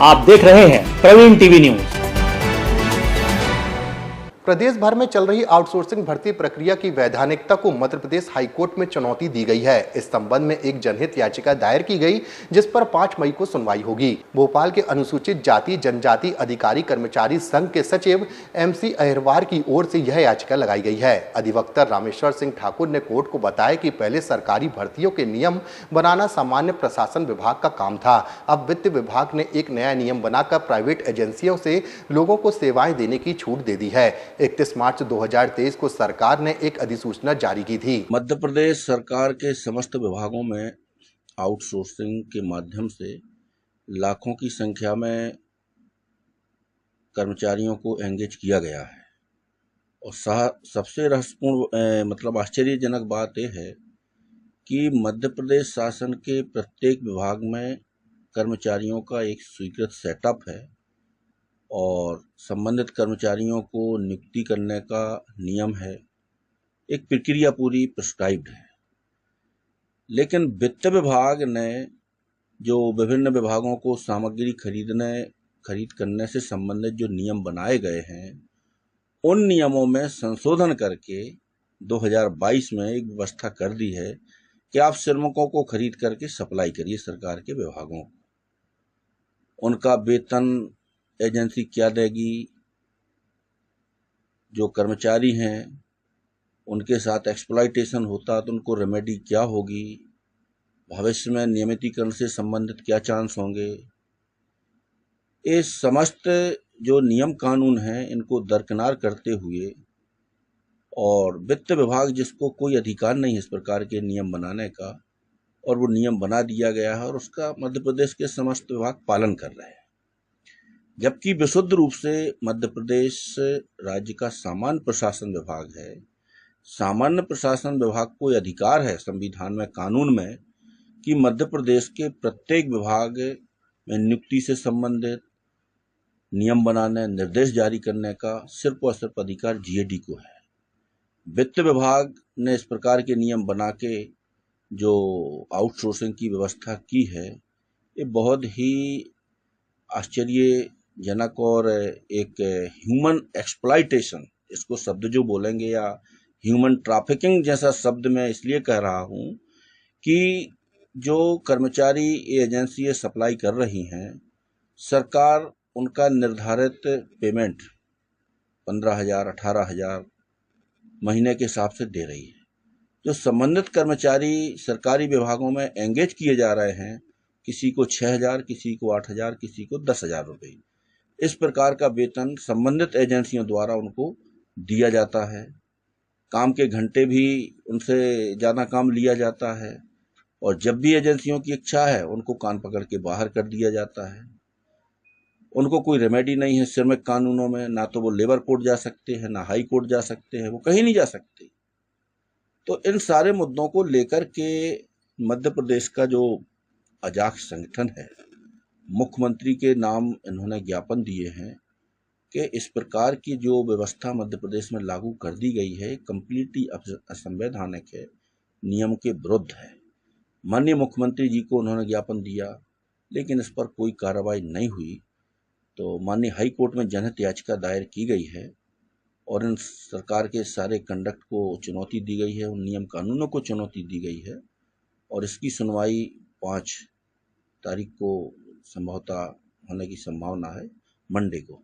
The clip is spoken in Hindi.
आप देख रहे हैं प्रवीण टीवी न्यूज। प्रदेश भर में चल रही आउटसोर्सिंग भर्ती प्रक्रिया की वैधानिकता को मध्य प्रदेश हाईकोर्ट में चुनौती दी गई है। इस संबंध में एक जनहित याचिका दायर की गई, जिस पर 5 मई को सुनवाई होगी। भोपाल के अनुसूचित जाति जनजाति अधिकारी कर्मचारी संघ के सचिव MC अहिरवार की ओर से यह याचिका लगाई गई है। अधिवक्ता रामेश्वर सिंह ठाकुर ने कोर्ट को बताया कि पहले सरकारी भर्तियों के नियम बनाना सामान्य प्रशासन विभाग का काम था। अब वित्त विभाग ने एक नया नियम बनाकर प्राइवेट एजेंसियों से लोगों को सेवाएं देने की छूट दे दी है। 31 मार्च 2023 को सरकार ने एक अधिसूचना जारी की थी। मध्य प्रदेश सरकार के समस्त विभागों में आउटसोर्सिंग के माध्यम से लाखों की संख्या में कर्मचारियों को एंगेज किया गया है और सबसे रहस्यपूर्ण आश्चर्यजनक बात यह है कि मध्य प्रदेश शासन के प्रत्येक विभाग में कर्मचारियों का एक स्वीकृत सेटअप है और संबंधित कर्मचारियों को नियुक्ति करने का नियम है। एक प्रक्रिया पूरी प्रिस्क्राइब्ड है, लेकिन वित्त विभाग ने जो विभिन्न विभागों को सामग्री खरीद करने से संबंधित जो नियम बनाए गए हैं, उन नियमों में संशोधन करके 2022 में एक व्यवस्था कर दी है कि आप श्रमिकों को खरीद करके सप्लाई करिए सरकार के विभागों को। उनका वेतन एजेंसी क्या देगी, जो कर्मचारी हैं उनके साथ एक्सप्लॉयटेशन होता तो उनको रेमेडी क्या होगी, भविष्य में नियमितीकरण से संबंधित क्या चांस होंगे। ये समस्त जो नियम कानून हैं इनको दरकिनार करते हुए और वित्त विभाग जिसको कोई अधिकार नहीं है इस प्रकार के नियम बनाने का, और वो नियम बना दिया गया है और उसका मध्य प्रदेश के समस्त विभाग पालन कर रहे हैं। जबकि विशुद्ध रूप से मध्य प्रदेश राज्य का सामान्य प्रशासन विभाग है। सामान्य प्रशासन विभाग को अधिकार है संविधान में, कानून में, कि मध्य प्रदेश के प्रत्येक विभाग में नियुक्ति से संबंधित नियम बनाने, निर्देश जारी करने का सिर्फ और सिर्फ अधिकार GAD को है। वित्त विभाग ने इस प्रकार के नियम बना के जो आउटसोर्सिंग की व्यवस्था की है, ये बहुत ही आश्चर्यजनक और एक ह्यूमन एक्सप्लॉयटेशन, इसको शब्द जो बोलेंगे, या ह्यूमन ट्रैफिकिंग जैसा शब्द मैं इसलिए कह रहा हूं कि जो कर्मचारी ये एजेंसी सप्लाई कर रही हैं, सरकार उनका निर्धारित पेमेंट 15,000 18,000 महीने के हिसाब से दे रही है। जो संबंधित कर्मचारी सरकारी विभागों में एंगेज किए जा रहे हैं, किसी को 6,000, किसी को 8,000, किसी को 10,000 रुपये, इस प्रकार का वेतन संबंधित एजेंसियों द्वारा उनको दिया जाता है। काम के घंटे भी उनसे ज़्यादा काम लिया जाता है और जब भी एजेंसियों की इच्छा है उनको कान पकड़ के बाहर कर दिया जाता है। उनको कोई रेमेडी नहीं है श्रमिक कानूनों में, ना तो वो लेबर कोर्ट जा सकते हैं, ना हाई कोर्ट जा सकते हैं, वो कहीं नहीं जा सकते। तो इन सारे मुद्दों को लेकर के मध्य प्रदेश का जो अजाक्स संगठन है, मुख्यमंत्री के नाम इन्होंने ज्ञापन दिए हैं कि इस प्रकार की जो व्यवस्था मध्य प्रदेश में लागू कर दी गई है कंप्लीटली असंवैधानिक है, नियम के विरुद्ध है। माननीय मुख्यमंत्री जी को उन्होंने ज्ञापन दिया, लेकिन इस पर कोई कार्रवाई नहीं हुई। तो माननीय हाई कोर्ट में जनहित याचिका दायर की गई है और इन सरकार के सारे कंडक्ट को चुनौती दी गई है, उन नियम कानूनों को चुनौती दी गई है और इसकी सुनवाई 5 तारीख को संभवतः होने की संभावना है, मंडे को।